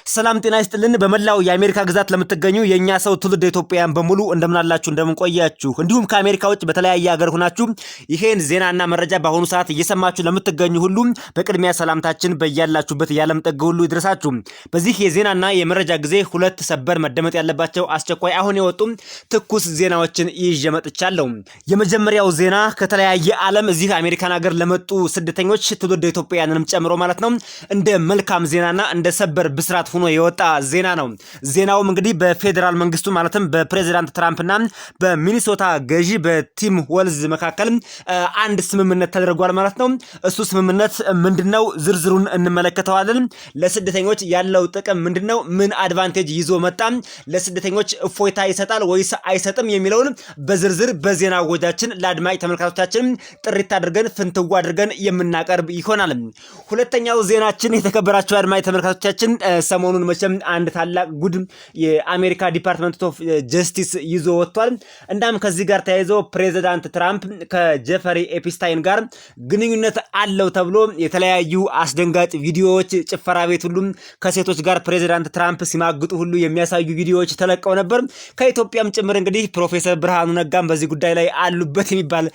ሰላም ጤና ይስጥልን በመላው የአሜሪካ ግዛት ለምትገኙ የኛ ሰው ትውልድ ኢትዮጵያውያን በሙሉ እንደምናላችሁ እንደምንቆያችሁ እንዲሁም ከአሜሪካ ውጭ በተለያየ ሀገር ሆናችሁ ይሄን ዜናና መረጃ በአሁኑ ሰዓት እየሰማችሁ ለምትገኙ ሁሉ በቅድሚያ ሰላምታችን በያላችሁበት የዓለም ጥግ ሁሉ ይድረሳችሁ። በዚህ የዜናና የመረጃ ጊዜ ሁለት ሰበር መደመጥ ያለባቸው አስቸኳይ አሁን የወጡ ትኩስ ዜናዎችን ይዤ መጥቻለሁ። የመጀመሪያው ዜና ከተለያየ ዓለም እዚህ አሜሪካን ሀገር ለመጡ ስደተኞች ትውልድ ኢትዮጵያውያንንም ጨምሮ ማለት ነው እንደ መልካም ዜናና እንደ ሰበር ብስራት ሆኖ የወጣ ዜና ነው። ዜናውም እንግዲህ በፌደራል መንግስቱ ማለትም በፕሬዚዳንት ትራምፕና በሚኒሶታ ገዢ በቲም ወልዝ መካከል አንድ ስምምነት ተደርጓል ማለት ነው። እሱ ስምምነት ምንድነው? ዝርዝሩን እንመለከተዋለን። ለስደተኞች ያለው ጥቅም ምንድነው? ምን አድቫንቴጅ ይዞ መጣ? ለስደተኞች እፎይታ ይሰጣል ወይስ አይሰጥም የሚለውን በዝርዝር በዜና ወጃችን ለአድማጭ ተመልካቾቻችን ጥሪት አድርገን ፍንትዋ አድርገን የምናቀርብ ይሆናል። ሁለተኛው ዜናችን የተከበራችሁ አድማጭ ተመልካቾቻችን ሰሞኑን መቼም አንድ ታላቅ ጉድ የአሜሪካ ዲፓርትመንት ኦፍ ጀስቲስ ይዞ ወጥቷል። እንዳም ከዚህ ጋር ተያይዞ ፕሬዚዳንት ትራምፕ ከጀፈሪ ኤፕስታይን ጋር ግንኙነት አለው ተብሎ የተለያዩ አስደንጋጭ ቪዲዮዎች ጭፈራ ቤት ሁሉ ከሴቶች ጋር ፕሬዚዳንት ትራምፕ ሲማግጡ ሁሉ የሚያሳዩ ቪዲዮዎች ተለቀው ነበር። ከኢትዮጵያም ጭምር እንግዲህ ፕሮፌሰር ብርሃኑ ነጋም በዚህ ጉዳይ ላይ አሉበት የሚባል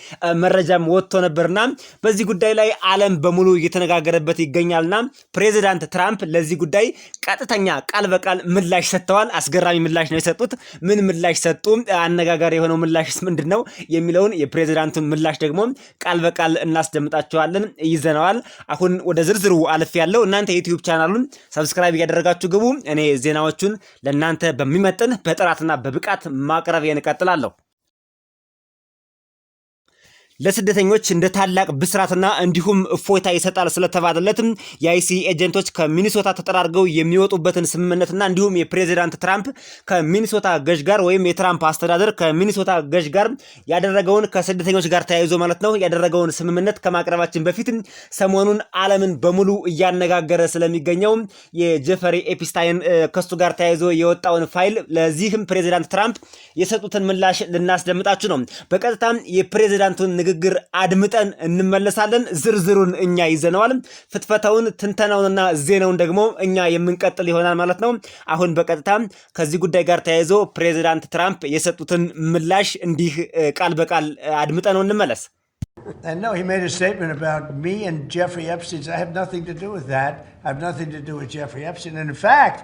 መረጃም ወጥቶ ነበርና በዚህ ጉዳይ ላይ ዓለም በሙሉ እየተነጋገረበት ይገኛልና ፕሬዚዳንት ትራምፕ ለዚህ ጉዳይ ቀጥተኛ ቃል በቃል ምላሽ ሰጥተዋል። አስገራሚ ምላሽ ነው የሰጡት። ምን ምላሽ ሰጡ? አነጋጋሪ የሆነው ምላሽስ ምንድነው የሚለውን የፕሬዚዳንቱን ምላሽ ደግሞ ቃል በቃል እናስደምጣቸዋለን። ይዘነዋል። አሁን ወደ ዝርዝሩ አልፍ ያለው እናንተ የዩቲዩብ ቻናሉን ሰብስክራይብ እያደረጋችሁ ግቡ። እኔ ዜናዎቹን ለእናንተ በሚመጥን በጥራትና በብቃት ማቅረብ እንቀጥላለሁ። ለስደተኞች እንደ ታላቅ ብስራትና እንዲሁም እፎይታ ይሰጣል ስለተባለለትም የአይሲ ኤጀንቶች ከሚኒሶታ ተጠራርገው የሚወጡበትን ስምምነትና እንዲሁም የፕሬዚዳንት ትራምፕ ከሚኒሶታ ገዥ ጋር ወይም የትራምፕ አስተዳደር ከሚኒሶታ ገዥ ጋር ያደረገውን ከስደተኞች ጋር ተያይዞ ማለት ነው ያደረገውን ስምምነት ከማቅረባችን በፊት ሰሞኑን ዓለምን በሙሉ እያነጋገረ ስለሚገኘው የጀፈሪ ኤፕስታይን ከሱ ጋር ተያይዞ የወጣውን ፋይል ለዚህም ፕሬዚዳንት ትራምፕ የሰጡትን ምላሽ ልናስደምጣችሁ ነው። በቀጥታም የፕሬዚዳንቱን ንግግር አድምጠን እንመለሳለን። ዝርዝሩን እኛ ይዘነዋል። ፍትፈታውን ትንተናውንና ዜናውን ደግሞ እኛ የምንቀጥል ይሆናል ማለት ነው። አሁን በቀጥታ ከዚህ ጉዳይ ጋር ተያይዞ ፕሬዚዳንት ትራምፕ የሰጡትን ምላሽ እንዲህ ቃል በቃል አድምጠን እንመለስ። And no, he made a statement about me and Jeffrey Epstein. I have nothing to do with that. I have nothing to do with Jeffrey Epstein. And in fact,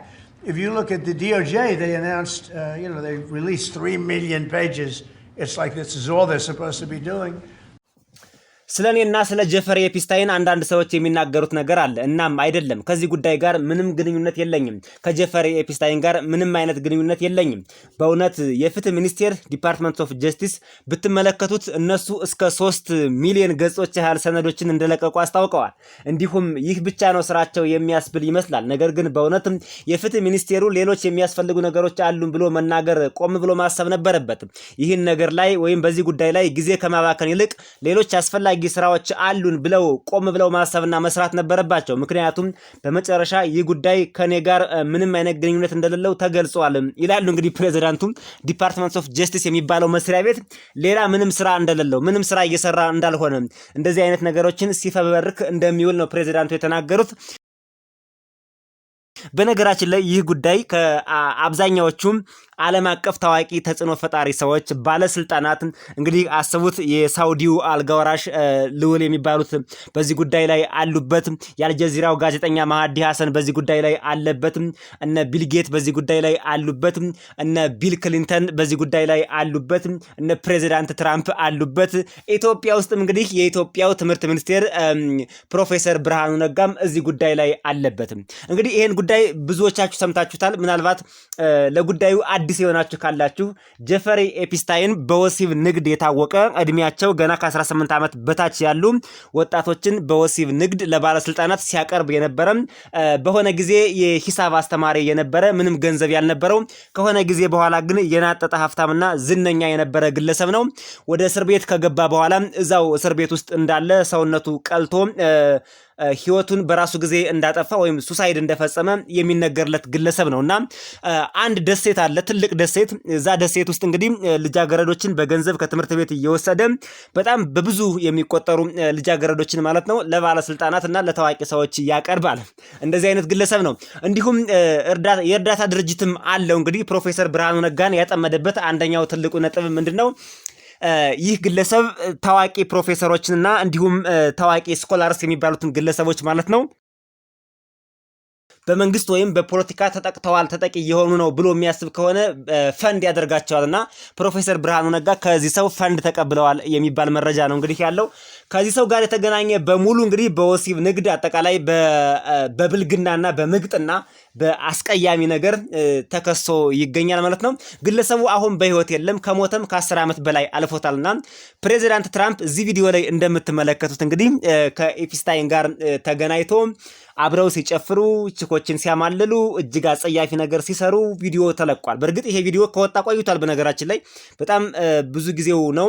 if you look at the DOJ, they announced, they released 3 million pages. It's like this is all they're supposed to be doing. ስለኔና ስለ ጀፈሪ ኤፕስታይን አንዳንድ ሰዎች የሚናገሩት ነገር አለ። እናም አይደለም፣ ከዚህ ጉዳይ ጋር ምንም ግንኙነት የለኝም። ከጀፈሪ ኤፕስታይን ጋር ምንም አይነት ግንኙነት የለኝም። በእውነት የፍትህ ሚኒስቴር ዲፓርትመንት ኦፍ ጀስቲስ ብትመለከቱት እነሱ እስከ 3 ሚሊዮን ገጾች ያህል ሰነዶችን እንደለቀቁ አስታውቀዋል። እንዲሁም ይህ ብቻ ነው ስራቸው የሚያስብል ይመስላል። ነገር ግን በእውነትም የፍትህ ሚኒስቴሩ ሌሎች የሚያስፈልጉ ነገሮች አሉን ብሎ መናገር ቆም ብሎ ማሰብ ነበረበት። ይህን ነገር ላይ ወይም በዚህ ጉዳይ ላይ ጊዜ ከማባከን ይልቅ ሌሎች አስፈላጊ ስራዎች አሉን ብለው ቆም ብለው ማሰብና መስራት ነበረባቸው። ምክንያቱም በመጨረሻ ይህ ጉዳይ ከኔ ጋር ምንም አይነት ግንኙነት እንደሌለው ተገልጿል ይላሉ። እንግዲህ ፕሬዚዳንቱ ዲፓርትመንት ኦፍ ጀስቲስ የሚባለው መስሪያ ቤት ሌላ ምንም ስራ እንደሌለው ምንም ስራ እየሰራ እንዳልሆነ እንደዚህ አይነት ነገሮችን ሲፈበርክ እንደሚውል ነው ፕሬዚዳንቱ የተናገሩት። በነገራችን ላይ ይህ ጉዳይ ከአብዛኛዎቹም ዓለም አቀፍ ታዋቂ ተጽዕኖ ፈጣሪ ሰዎች ባለስልጣናት እንግዲህ አስቡት የሳውዲው አልጋወራሽ ልውል የሚባሉት በዚህ ጉዳይ ላይ አሉበት። የአልጀዚራው ጋዜጠኛ ማህዲ ሐሰን በዚህ ጉዳይ ላይ አለበት። እነ ቢል ጌት በዚህ ጉዳይ ላይ አሉበት። እነ ቢል ክሊንተን በዚህ ጉዳይ ላይ አሉበት። እነ ፕሬዚዳንት ትራምፕ አሉበት። ኢትዮጵያ ውስጥም እንግዲህ የኢትዮጵያው ትምህርት ሚኒስቴር ፕሮፌሰር ብርሃኑ ነጋም እዚህ ጉዳይ ላይ አለበት። እንግዲህ ይሄን ጉዳይ ብዙዎቻችሁ ሰምታችሁታል። ምናልባት ለጉዳዩ አዲስ የሆናችሁ ካላችሁ ጀፈሪ ኤፕስታይን በወሲብ ንግድ የታወቀ እድሜያቸው ገና ከ18 ዓመት በታች ያሉ ወጣቶችን በወሲብ ንግድ ለባለስልጣናት ሲያቀርብ የነበረ በሆነ ጊዜ የሂሳብ አስተማሪ የነበረ ምንም ገንዘብ ያልነበረው ከሆነ ጊዜ በኋላ ግን የናጠጠ ሀብታምና ዝነኛ የነበረ ግለሰብ ነው። ወደ እስር ቤት ከገባ በኋላ እዛው እስር ቤት ውስጥ እንዳለ ሰውነቱ ቀልቶ ህይወቱን በራሱ ጊዜ እንዳጠፋ ወይም ሱሳይድ እንደፈጸመ የሚነገርለት ግለሰብ ነውና አንድ ደሴት አለ፣ ትልቅ ደሴት። እዛ ደሴት ውስጥ እንግዲህ ልጃገረዶችን በገንዘብ ከትምህርት ቤት እየወሰደ በጣም በብዙ የሚቆጠሩ ልጃገረዶችን ማለት ነው ለባለስልጣናትና ለታዋቂ ሰዎች ያቀርባል። እንደዚህ አይነት ግለሰብ ነው። እንዲሁም የእርዳታ ድርጅትም አለው። እንግዲህ ፕሮፌሰር ብርሃኑ ነጋን ያጠመደበት አንደኛው ትልቁ ነጥብ ምንድነው? ይህ ግለሰብ ታዋቂ ፕሮፌሰሮችንና እንዲሁም ታዋቂ ስኮላርስ የሚባሉትን ግለሰቦች ማለት ነው በመንግስት ወይም በፖለቲካ ተጠቂ የሆኑ ነው ብሎ የሚያስብ ከሆነ ፈንድ ያደርጋቸዋልና ፕሮፌሰር ብርሃኑ ነጋ ከዚህ ሰው ፈንድ ተቀብለዋል የሚባል መረጃ ነው እንግዲህ ያለው። ከዚህ ሰው ጋር የተገናኘ በሙሉ እንግዲህ በወሲብ ንግድ፣ አጠቃላይ በብልግናና በምግጥና በአስቀያሚ ነገር ተከሶ ይገኛል ማለት ነው። ግለሰቡ አሁን በህይወት የለም፣ ከሞተም ከ10 ዓመት በላይ አልፎታልና ፕሬዚዳንት ትራምፕ እዚህ ቪዲዮ ላይ እንደምትመለከቱት እንግዲህ ከኤፕስታይን ጋር ተገናኝቶ አብረው ሲጨፍሩ ችኮችን ሲያማልሉ እጅግ አጸያፊ ነገር ሲሰሩ ቪዲዮ ተለቋል። በእርግጥ ይሄ ቪዲዮ ከወጣ ቆይቷል። በነገራችን ላይ በጣም ብዙ ጊዜው ነው።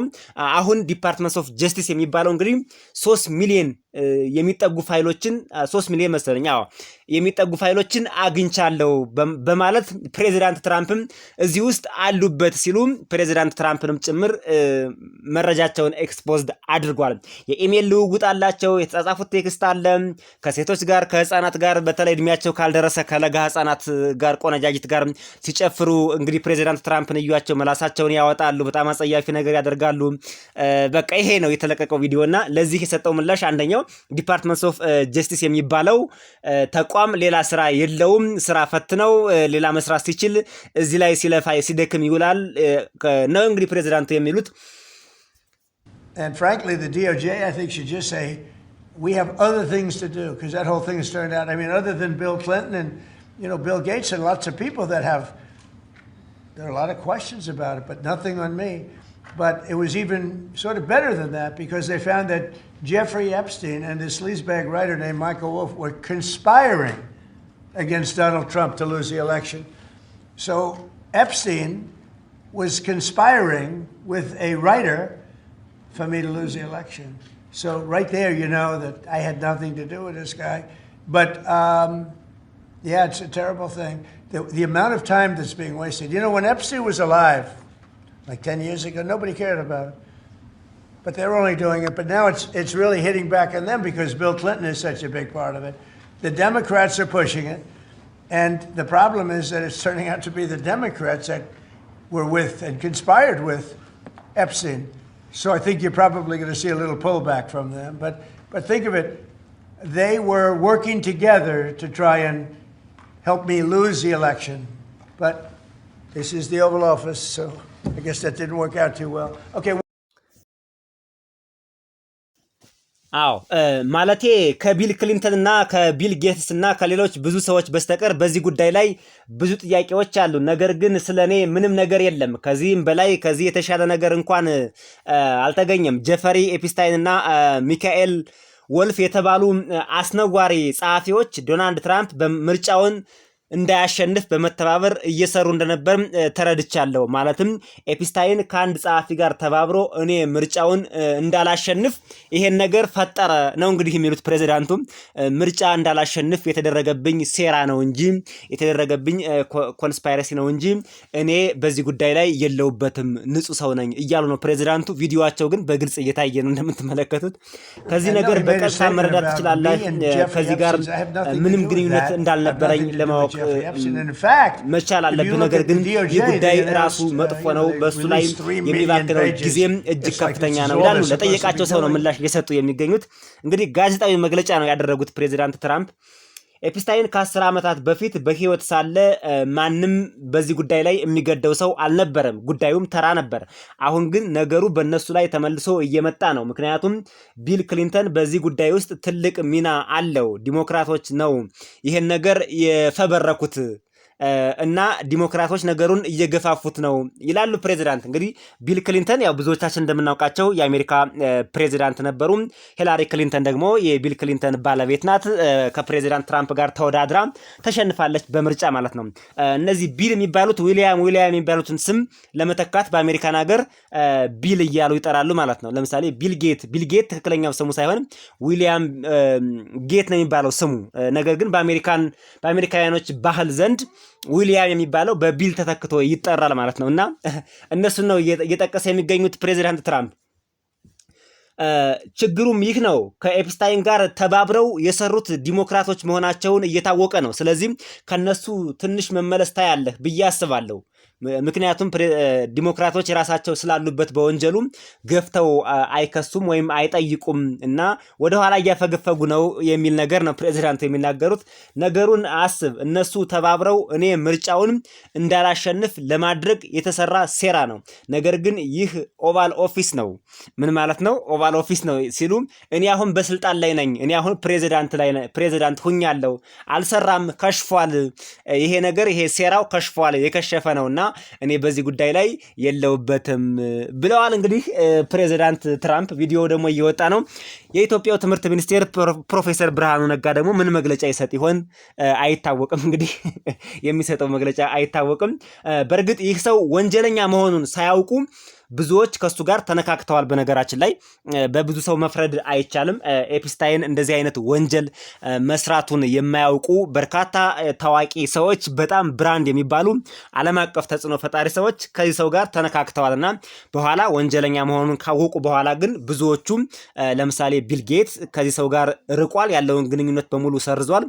አሁን ዲፓርትመንት ኦፍ ጀስቲስ የሚባለው እንግዲህ 3 ሚሊዮን የሚጠጉ ፋይሎችን 3 ሚሊዮን መሰለኝ የሚጠጉ ፋይሎችን አግኝቻለሁ በማለት ፕሬዚዳንት ትራምፕም እዚህ ውስጥ አሉበት ሲሉ ፕሬዚዳንት ትራምፕንም ጭምር መረጃቸውን ኤክስፖዝድ አድርጓል። የኢሜል ልውውጥ አላቸው፣ የተጻጻፉት ቴክስት አለ ከሴቶች ጋር ከህፃናት ጋር በተለይ እድሜያቸው ካልደረሰ ከለጋ ህፃናት ጋር ቆነጃጅት ጋር ሲጨፍሩ እንግዲህ ፕሬዚዳንት ትራምፕን እዩዋቸው፣ መላሳቸውን ያወጣሉ፣ በጣም አጸያፊ ነገር ያደርጋሉ። በቃ ይሄ ነው የተለቀቀው ቪዲዮና ለዚህ የሰጠው ምላሽ አንደኛው ዲፓርትመንት ኦፍ ጀስቲስ የሚባለው ተቋም ሌላ ስራ የለውም፣ ስራ ፈት ነው፣ ሌላ መስራት ሲችል እዚህ ላይ ሲለፋ ሲደክም ይውላል ነው እንግዲህ ፕሬዚዳንቱ የሚሉት። And frankly, the DOJ, I think, should just say, we have other things to do, because that whole thing has turned out, I mean, other than Bill Clinton and, Bill Gates and lots of people that there are a lot of questions about it, but nothing on me. But it was even sort of better than that, because they found that Jeffrey Epstein and this sleazebag writer named Michael Wolff were conspiring against Donald Trump to lose the election. So Epstein was conspiring with a writer for me to lose the election. So right there, you know that I had nothing to do with this guy. But yeah, it's a terrible thing. The amount of time that's being wasted. When Epstein was alive, like 10 years ago, nobody cared about it. But they're only doing it. But now it's really hitting back on them because Bill Clinton is such a big part of it. The Democrats are pushing it. And the problem is that it's turning out to be the Democrats that were with and conspired with Epstein. So I think you're probably going to see a little pullback from them. But think of it. They were working together to try and help me lose the election. But this is the Oval Office, so I guess that didn't work out too well. Okay. ማለቴ ከቢል ክሊንተን እና ከቢል ጌትስ እና ከሌሎች ብዙ ሰዎች በስተቀር በዚህ ጉዳይ ላይ ብዙ ጥያቄዎች አሉ። ነገር ግን ስለኔ ምንም ነገር የለም። ከዚህም በላይ ከዚህ የተሻለ ነገር እንኳን አልተገኘም። ጀፈሪ ኤፕስታይን እና ሚካኤል ወልፍ የተባሉ አስነዋሪ ጸሐፊዎች ዶናልድ ትራምፕ በምርጫውን እንዳያሸንፍ በመተባበር እየሰሩ እንደነበር ተረድቻለሁ። ማለትም ኤፕስታይን ከአንድ ጸሐፊ ጋር ተባብሮ እኔ ምርጫውን እንዳላሸንፍ ይሄን ነገር ፈጠረ ነው እንግዲህ የሚሉት ፕሬዚዳንቱ። ምርጫ እንዳላሸንፍ የተደረገብኝ ሴራ ነው እንጂ የተደረገብኝ ኮንስፓይረሲ ነው እንጂ እኔ በዚህ ጉዳይ ላይ የለውበትም፣ ንጹህ ሰው ነኝ እያሉ ነው ፕሬዚዳንቱ። ቪዲዮአቸው ግን በግልጽ እየታየ ነው እንደምትመለከቱት። ከዚህ ነገር በቀጥታ መረዳት ትችላላችሁ። ከዚህ ጋር ምንም ግንኙነት እንዳልነበረኝ ለማወቅ መቻል አለብን። ነገር ግን ይህ ጉዳይ ራሱ መጥፎ ነው፣ በሱ ላይ የሚባክነው ጊዜም እጅግ ከፍተኛ ነው ይላሉ። ለጠየቃቸው ሰው ነው ምላሽ እየሰጡ የሚገኙት። እንግዲህ ጋዜጣዊ መግለጫ ነው ያደረጉት ፕሬዚዳንት ትራምፕ። ኤፕስታይን ከ10 ዓመታት በፊት በህይወት ሳለ ማንም በዚህ ጉዳይ ላይ የሚገደው ሰው አልነበረም። ጉዳዩም ተራ ነበር። አሁን ግን ነገሩ በእነሱ ላይ ተመልሶ እየመጣ ነው። ምክንያቱም ቢል ክሊንተን በዚህ ጉዳይ ውስጥ ትልቅ ሚና አለው። ዲሞክራቶች ነው ይሄን ነገር የፈበረኩት እና ዲሞክራቶች ነገሩን እየገፋፉት ነው ይላሉ ፕሬዚዳንት። እንግዲህ ቢል ክሊንተን ያው ብዙዎቻችን እንደምናውቃቸው የአሜሪካ ፕሬዚዳንት ነበሩ። ሂላሪ ክሊንተን ደግሞ የቢል ክሊንተን ባለቤት ናት። ከፕሬዚዳንት ትራምፕ ጋር ተወዳድራ ተሸንፋለች በምርጫ ማለት ነው። እነዚህ ቢል የሚባሉት ዊሊያም የሚባሉትን ስም ለመተካት በአሜሪካን ሀገር ቢል እያሉ ይጠራሉ ማለት ነው። ለምሳሌ ቢል ጌት ትክክለኛው ስሙ ሳይሆን ዊሊያም ጌት ነው የሚባለው ስሙ። ነገር ግን በአሜሪካውያኖች ባህል ዘንድ ዊሊያም የሚባለው በቢል ተተክቶ ይጠራል ማለት ነው። እና እነሱን ነው እየጠቀሰ የሚገኙት ፕሬዚዳንት ትራምፕ። ችግሩም ይህ ነው። ከኤፕስታይን ጋር ተባብረው የሰሩት ዲሞክራቶች መሆናቸውን እየታወቀ ነው። ስለዚህም ከነሱ ትንሽ መመለስ ታያለህ ብዬ አስባለሁ። ምክንያቱም ዲሞክራቶች የራሳቸው ስላሉበት በወንጀሉ ገፍተው አይከሱም ወይም አይጠይቁም እና ወደኋላ እያፈገፈጉ ነው የሚል ነገር ነው ፕሬዚዳንቱ የሚናገሩት። ነገሩን አስብ፣ እነሱ ተባብረው እኔ ምርጫውን እንዳላሸንፍ ለማድረግ የተሰራ ሴራ ነው። ነገር ግን ይህ ኦቫል ኦፊስ ነው። ምን ማለት ነው? ኦቫል ኦፊስ ነው ሲሉ እኔ አሁን በስልጣን ላይ ነኝ፣ እኔ አሁን ፕሬዚዳንት ሁኛለሁ፣ አልሰራም፣ ከሽፏል፣ ይሄ ነገር ይሄ ሴራው ከሽፏል፣ የከሸፈ ነውና እኔ በዚህ ጉዳይ ላይ የለውበትም ብለዋል። እንግዲህ ፕሬዚዳንት ትራምፕ ቪዲዮ ደግሞ እየወጣ ነው። የኢትዮጵያው ትምህርት ሚኒስቴር ፕሮፌሰር ብርሃኑ ነጋ ደግሞ ምን መግለጫ ይሰጥ ይሆን አይታወቅም። እንግዲህ የሚሰጠው መግለጫ አይታወቅም። በእርግጥ ይህ ሰው ወንጀለኛ መሆኑን ሳያውቁ ብዙዎች ከሱ ጋር ተነካክተዋል። በነገራችን ላይ በብዙ ሰው መፍረድ አይቻልም። ኤፕስታይን እንደዚህ አይነት ወንጀል መስራቱን የማያውቁ በርካታ ታዋቂ ሰዎች፣ በጣም ብራንድ የሚባሉ ዓለም አቀፍ ተጽዕኖ ፈጣሪ ሰዎች ከዚህ ሰው ጋር ተነካክተዋልና በኋላ ወንጀለኛ መሆኑን ካወቁ በኋላ ግን ብዙዎቹ ለምሳሌ ቢል ጌትስ ከዚህ ሰው ጋር ርቋል፣ ያለውን ግንኙነት በሙሉ ሰርዟል።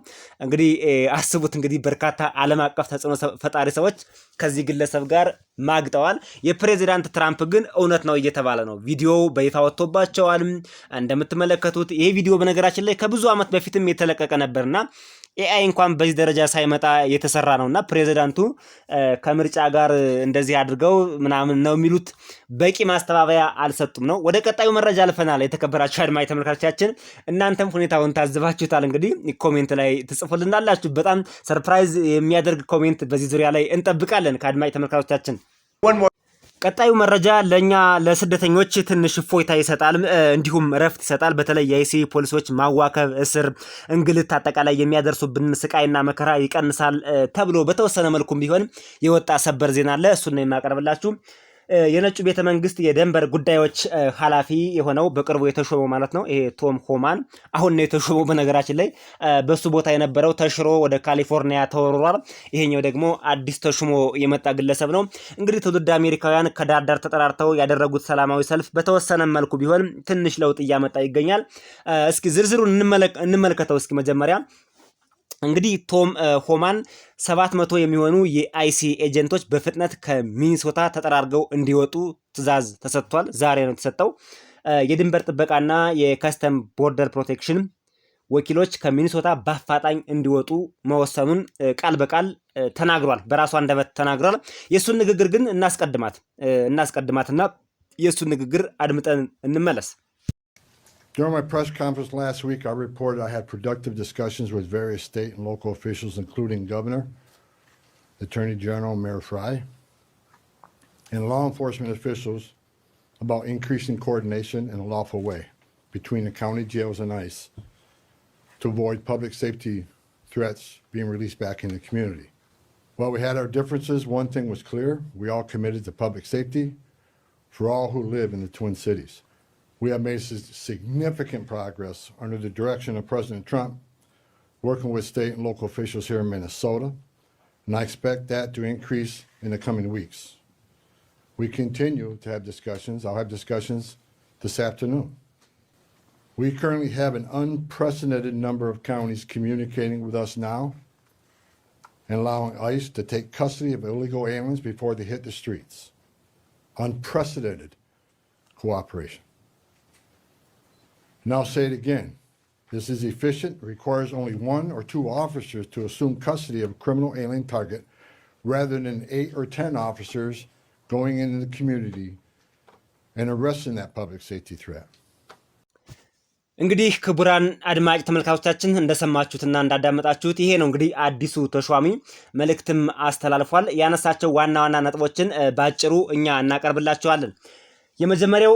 እንግዲህ አስቡት እንግዲህ በርካታ ዓለም አቀፍ ተጽዕኖ ፈጣሪ ሰዎች ከዚህ ግለሰብ ጋር ማግጠዋል። የፕሬዚዳንት ትራምፕ ግን እውነት ነው እየተባለ ነው። ቪዲዮው በይፋ ወጥቶባቸዋል እንደምትመለከቱት። ይሄ ቪዲዮ በነገራችን ላይ ከብዙ ዓመት በፊትም የተለቀቀ ነበርና ኤአይ እንኳን በዚህ ደረጃ ሳይመጣ የተሰራ ነውና ፕሬዚዳንቱ ከምርጫ ጋር እንደዚህ አድርገው ምናምን ነው የሚሉት። በቂ ማስተባበያ አልሰጡም ነው። ወደ ቀጣዩ መረጃ አልፈናል። የተከበራችሁ አድማጭ ተመልካቾቻችን እናንተም ሁኔታውን ታዝባችሁታል። እንግዲህ ኮሜንት ላይ ትጽፉልናላችሁ። በጣም ሰርፕራይዝ የሚያደርግ ኮሜንት በዚህ ዙሪያ ላይ እንጠብቃለን ከአድማጭ ተመልካቾቻችን። ቀጣዩ መረጃ ለኛ ለስደተኞች ትንሽ እፎይታ ይሰጣል፣ እንዲሁም እረፍት ይሰጣል። በተለይ የአይሲ ፖሊሶች ማዋከብ፣ እስር፣ እንግልት አጠቃላይ የሚያደርሱብን ስቃይና መከራ ይቀንሳል ተብሎ በተወሰነ መልኩም ቢሆን የወጣ ሰበር ዜና አለ። እሱን ነው የማቀርብላችሁ። የነጩ ቤተ መንግስት የደንበር ጉዳዮች ኃላፊ የሆነው በቅርቡ የተሾመው ማለት ነው። ይሄ ቶም ሆማን አሁን ነው የተሾመው። በነገራችን ላይ በሱ ቦታ የነበረው ተሽሮ ወደ ካሊፎርኒያ ተወርሯል። ይሄኛው ደግሞ አዲስ ተሾሞ የመጣ ግለሰብ ነው። እንግዲህ ትውልድ አሜሪካውያን ከዳር ዳር ተጠራርተው ያደረጉት ሰላማዊ ሰልፍ በተወሰነ መልኩ ቢሆን ትንሽ ለውጥ እያመጣ ይገኛል። እስኪ ዝርዝሩን እንመልከተው። እስኪ መጀመሪያ እንግዲህ ቶም ሆማን 700 የሚሆኑ የአይሲ ኤጀንቶች በፍጥነት ከሚኒሶታ ተጠራርገው እንዲወጡ ትዕዛዝ ተሰጥቷል። ዛሬ ነው የተሰጠው። የድንበር ጥበቃና የከስተም ቦርደር ፕሮቴክሽን ወኪሎች ከሚኒሶታ በአፋጣኝ እንዲወጡ መወሰኑን ቃል በቃል ተናግሯል። በራሱ አንደበት ተናግሯል። የእሱን ንግግር ግን እናስቀድማትና የእሱን ንግግር አድምጠን እንመለስ። During my press conference last week, I reported I had productive discussions with various state and local officials, including Governor, Attorney General, Mayor Frey, and law enforcement officials about increasing coordination in a lawful way between the county jails and ICE to avoid public safety threats being released back in the community. While we had our differences, one thing was clear. We all committed to public safety for all who live in the Twin Cities. We have made significant progress under the direction of President Trump, working with state and local officials here in Minnesota, and I expect that to increase in the coming weeks. We continue to have discussions. I'll have discussions this afternoon. We currently have an unprecedented number of counties communicating with us now and allowing ICE to take custody of illegal aliens before they hit the streets. Unprecedented cooperation. And I'll say it again. This is efficient, requires only 1 or 2 officers to assume custody of a criminal alien target rather than 8 or 10 officers going into the community and arresting that public safety threat. እንግዲህ ክቡራን አድማጭ ተመልካቾቻችን እንደሰማችሁትና እንዳዳመጣችሁት ይሄ ነው እንግዲህ አዲሱ ተሿሚ መልእክትም አስተላልፏል። ያነሳቸው ዋና ዋና ነጥቦችን ባጭሩ እኛ እናቀርብላችኋለን። የመጀመሪያው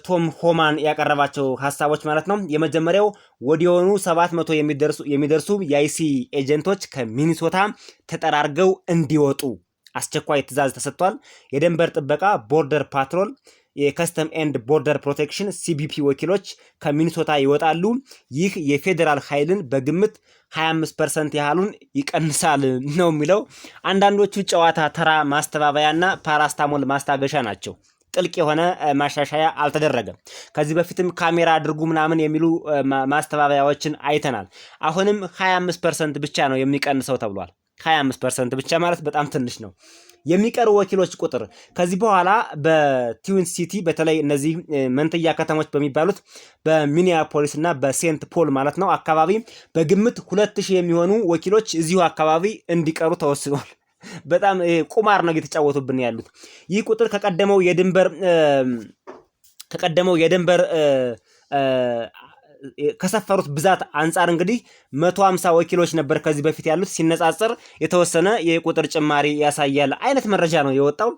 ቶም ሆማን ያቀረባቸው ሐሳቦች ማለት ነው። የመጀመሪያው ወዲያውኑ 700 የሚደርሱ የአይሲ ኤጀንቶች ከሚኒሶታ ተጠራርገው እንዲወጡ አስቸኳይ ትዕዛዝ ተሰጥቷል። የድንበር ጥበቃ ቦርደር ፓትሮል የከስተም ኤንድ ቦርደር ፕሮቴክሽን ሲቢፒ ወኪሎች ከሚኒሶታ ይወጣሉ። ይህ የፌዴራል ኃይልን በግምት 25% ያህሉን ይቀንሳል ነው የሚለው። አንዳንዶቹ ጨዋታ ተራ ማስተባበያና ፓራስታሞል ማስታገሻ ናቸው። ጥልቅ የሆነ ማሻሻያ አልተደረገም። ከዚህ በፊትም ካሜራ አድርጉ ምናምን የሚሉ ማስተባበያዎችን አይተናል። አሁንም 25% ብቻ ነው የሚቀንሰው ተብሏል። 25% ብቻ ማለት በጣም ትንሽ ነው። የሚቀሩ ወኪሎች ቁጥር ከዚህ በኋላ በትዊን ሲቲ በተለይ እነዚህ መንትያ ከተሞች በሚባሉት በሚኒያፖሊስ እና በሴንት ፖል ማለት ነው አካባቢ በግምት 2000 የሚሆኑ ወኪሎች እዚሁ አካባቢ እንዲቀሩ ተወስኗል። በጣም ቁማር ነው እየተጫወቱብን ያሉት። ይህ ቁጥር ከቀደመው የድንበር ከሰፈሩት ብዛት አንጻር እንግዲህ 150 ወኪሎች ነበር ከዚህ በፊት ያሉት። ሲነጻጸር የተወሰነ የቁጥር ጭማሪ ያሳያል አይነት መረጃ ነው የወጣው።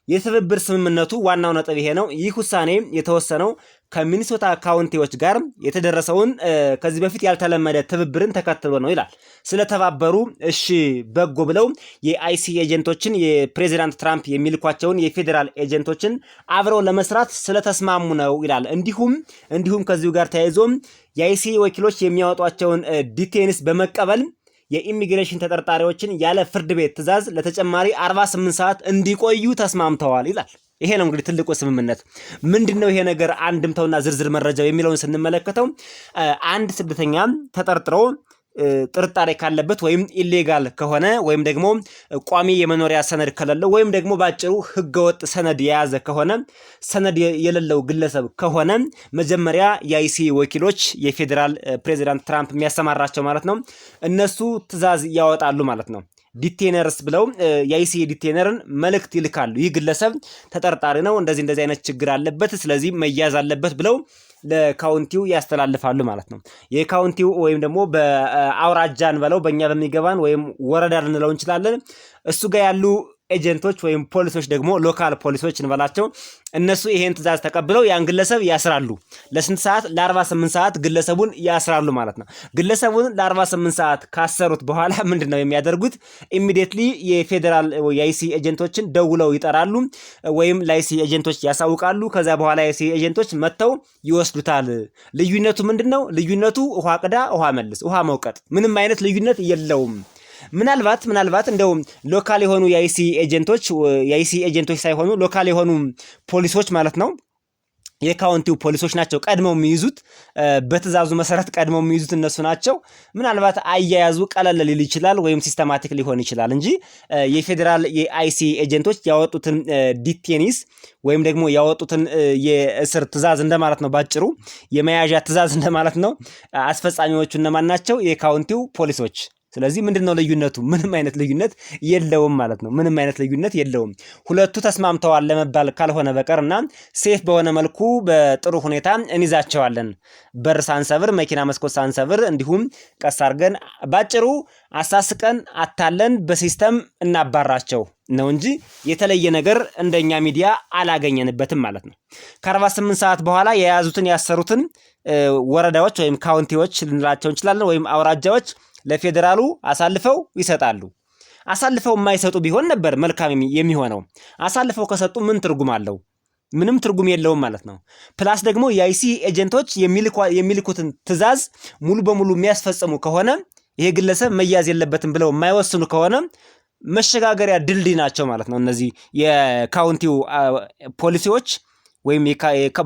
የትብብር ስምምነቱ ዋናው ነጥብ ይሄ ነው። ይህ ውሳኔ የተወሰነው ከሚኒሶታ ካውንቲዎች ጋር የተደረሰውን ከዚህ በፊት ያልተለመደ ትብብርን ተከትሎ ነው ይላል። ስለተባበሩ እሺ በጎ ብለው የአይሲ ኤጀንቶችን የፕሬዚዳንት ትራምፕ የሚልኳቸውን የፌዴራል ኤጀንቶችን አብረው ለመስራት ስለተስማሙ ነው ይላል። እንዲሁም ከዚሁ ጋር ተያይዞም የአይሲ ወኪሎች የሚያወጧቸውን ዲቴይልስ በመቀበል የኢሚግሬሽን ተጠርጣሪዎችን ያለ ፍርድ ቤት ትዕዛዝ ለተጨማሪ 48 ሰዓት እንዲቆዩ ተስማምተዋል ይላል። ይሄ ነው እንግዲህ ትልቁ ስምምነት። ምንድነው ይሄ ነገር አንድምታውና ዝርዝር መረጃው የሚለውን ስንመለከተው አንድ ስደተኛ ተጠርጥሮ ጥርጣሬ ካለበት ወይም ኢሌጋል ከሆነ ወይም ደግሞ ቋሚ የመኖሪያ ሰነድ ከሌለው ወይም ደግሞ ባጭሩ ህገወጥ ሰነድ የያዘ ከሆነ ሰነድ የሌለው ግለሰብ ከሆነ መጀመሪያ የአይሲ ወኪሎች የፌዴራል ፕሬዚዳንት ትራምፕ የሚያሰማራቸው ማለት ነው እነሱ ትዕዛዝ ያወጣሉ ማለት ነው። ዲቴነርስ ብለው የአይሲ ዲቴነርን መልእክት ይልካሉ። ይህ ግለሰብ ተጠርጣሪ ነው፣ እንደዚህ አይነት ችግር አለበት፣ ስለዚህ መያዝ አለበት ብለው ለካውንቲው ያስተላልፋሉ ማለት ነው። የካውንቲው ወይም ደግሞ በአውራጃን በለው በእኛ በሚገባን ወይም ወረዳ ልንለው እንችላለን። እሱ ጋር ያሉ ኤጀንቶች ወይም ፖሊሶች ደግሞ ሎካል ፖሊሶች እንበላቸው እነሱ ይሄን ትዕዛዝ ተቀብለው ያን ግለሰብ ያስራሉ። ለስንት ሰዓት? ለ48 ሰዓት ግለሰቡን ያስራሉ ማለት ነው። ግለሰቡን ለ48 ሰዓት ካሰሩት በኋላ ምንድነው የሚያደርጉት? ኢሚዲየትሊ የፌዴራል የአይሲ ኤጀንቶችን ደውለው ይጠራሉ ወይም ለአይሲ ኤጀንቶች ያሳውቃሉ። ከዛ በኋላ የአይሲ ኤጀንቶች መጥተው ይወስዱታል። ልዩነቱ ምንድነው? ልዩነቱ ውሃ ቅዳ ውሃ መልስ፣ ውሃ መውቀጥ፣ ምንም አይነት ልዩነት የለውም። ምናልባት እንደው ሎካል የሆኑ የአይሲ ኤጀንቶች ሳይሆኑ ሎካል የሆኑ ፖሊሶች ማለት ነው የካውንቲው ፖሊሶች ናቸው ቀድመው የሚይዙት። በትዕዛዙ መሰረት ቀድመው የሚይዙት እነሱ ናቸው። ምናልባት አያያዙ ቀለል ሊል ይችላል ወይም ሲስተማቲክ ሊሆን ይችላል እንጂ የፌዴራል የአይሲ ኤጀንቶች ያወጡትን ዲቴኒስ ወይም ደግሞ ያወጡትን የእስር ትዕዛዝ እንደማለት ነው። ባጭሩ የመያዣ ትዕዛዝ እንደማለት ነው። አስፈጻሚዎቹ እነማን ናቸው? የካውንቲው ፖሊሶች። ስለዚህ ምንድነው ልዩነቱ? ምንም አይነት ልዩነት የለውም ማለት ነው። ምንም አይነት ልዩነት የለውም። ሁለቱ ተስማምተዋል ለመባል ካልሆነ በቀርና ሴፍ በሆነ መልኩ በጥሩ ሁኔታ እንይዛቸዋለን። በር ሳንሰብር፣ መኪና መስኮት ሳንሰብር፣ እንዲሁም ቀስ አድርገን ባጭሩ አሳስቀን አታለን በሲስተም እናባራቸው ነው እንጂ የተለየ ነገር እንደኛ ሚዲያ አላገኘንበትም ማለት ነው። ከ48 ሰዓት በኋላ የያዙትን ያሰሩትን ወረዳዎች ወይም ካውንቲዎች ልንላቸው እንችላለን ወይም አውራጃዎች ለፌዴራሉ አሳልፈው ይሰጣሉ። አሳልፈው የማይሰጡ ቢሆን ነበር መልካም የሚሆነው። አሳልፈው ከሰጡ ምን ትርጉም አለው? ምንም ትርጉም የለውም ማለት ነው። ፕላስ ደግሞ የአይሲ ኤጀንቶች የሚልኩትን ትዕዛዝ ሙሉ በሙሉ የሚያስፈጽሙ ከሆነ ይሄ ግለሰብ መያዝ የለበትም ብለው የማይወስኑ ከሆነ መሸጋገሪያ ድልድይ ናቸው ማለት ነው። እነዚህ የካውንቲው ፖሊሲዎች ወይም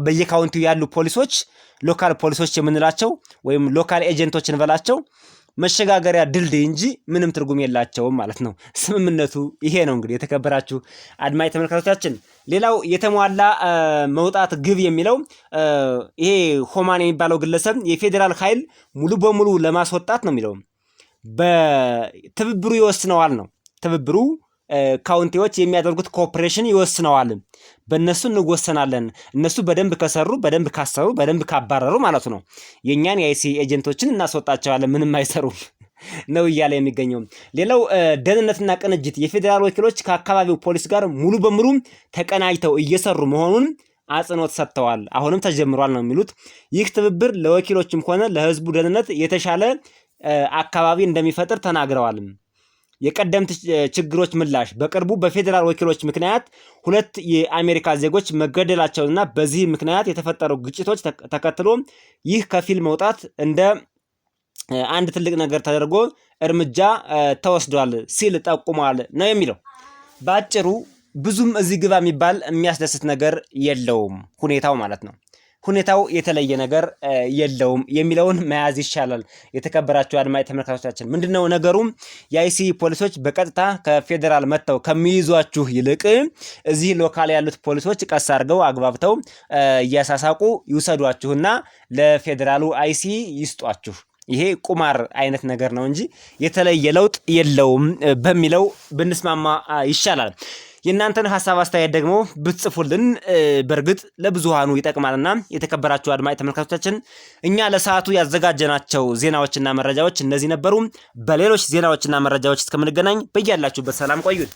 በየካውንቲው ያሉ ፖሊሶች ሎካል ፖሊሶች የምንላቸው ወይም ሎካል ኤጀንቶች እንበላቸው መሸጋገሪያ ድልድይ እንጂ ምንም ትርጉም የላቸውም ማለት ነው። ስምምነቱ ይሄ ነው። እንግዲህ የተከበራችሁ አድማጭ ተመልካቾቻችን ሌላው የተሟላ መውጣት ግብ የሚለው ይሄ ሆማን የሚባለው ግለሰብ የፌዴራል ኃይል ሙሉ በሙሉ ለማስወጣት ነው የሚለው። በትብብሩ ይወስነዋል ነው። ትብብሩ ካውንቲዎች የሚያደርጉት ኮኦፕሬሽን ይወስነዋል። በእነሱ እንወሰናለን። እነሱ በደንብ ከሰሩ፣ በደንብ ካሰሩ፣ በደንብ ካባረሩ ማለት ነው የእኛን የአይሲ ኤጀንቶችን እናስወጣቸዋለን ምንም አይሰሩም ነው እያለ የሚገኘው። ሌላው ደህንነትና ቅንጅት የፌዴራል ወኪሎች ከአካባቢው ፖሊስ ጋር ሙሉ በሙሉ ተቀናጅተው እየሰሩ መሆኑን አጽንኦት ሰጥተዋል። አሁንም ተጀምሯል ነው የሚሉት። ይህ ትብብር ለወኪሎችም ሆነ ለህዝቡ ደህንነት የተሻለ አካባቢ እንደሚፈጥር ተናግረዋል። የቀደምት ችግሮች ምላሽ በቅርቡ በፌዴራል ወኪሎች ምክንያት 2 የአሜሪካ ዜጎች መገደላቸውና በዚህ ምክንያት የተፈጠሩ ግጭቶች ተከትሎ ይህ ከፊል መውጣት እንደ አንድ ትልቅ ነገር ተደርጎ እርምጃ ተወስዷል ሲል ጠቁሟል ነው የሚለው። በአጭሩ ብዙም እዚህ ግባ የሚባል የሚያስደስት ነገር የለውም ሁኔታው ማለት ነው። ሁኔታው የተለየ ነገር የለውም የሚለውን መያዝ ይሻላል። የተከበራችሁ አድማጭ ተመልካቾቻችን ምንድነው ነገሩ? የአይሲ ፖሊሶች በቀጥታ ከፌዴራል መጥተው ከሚይዟችሁ ይልቅ እዚህ ሎካል ያሉት ፖሊሶች ቀስ አድርገው አግባብተው እያሳሳቁ ይውሰዷችሁና ለፌዴራሉ አይሲ ይስጧችሁ። ይሄ ቁማር አይነት ነገር ነው እንጂ የተለየ ለውጥ የለውም በሚለው ብንስማማ ይሻላል። የእናንተን ሐሳብ አስተያየት ደግሞ ብትጽፉልን በርግጥ ለብዙሃኑ ይጠቅማልና የተከበራችሁ አድማጭ ተመልካቾቻችን እኛ ለሰዓቱ ያዘጋጀናቸው ዜናዎችና መረጃዎች እነዚህ ነበሩ። በሌሎች ዜናዎችና መረጃዎች እስከምንገናኝ በያላችሁበት ሰላም ቆዩን።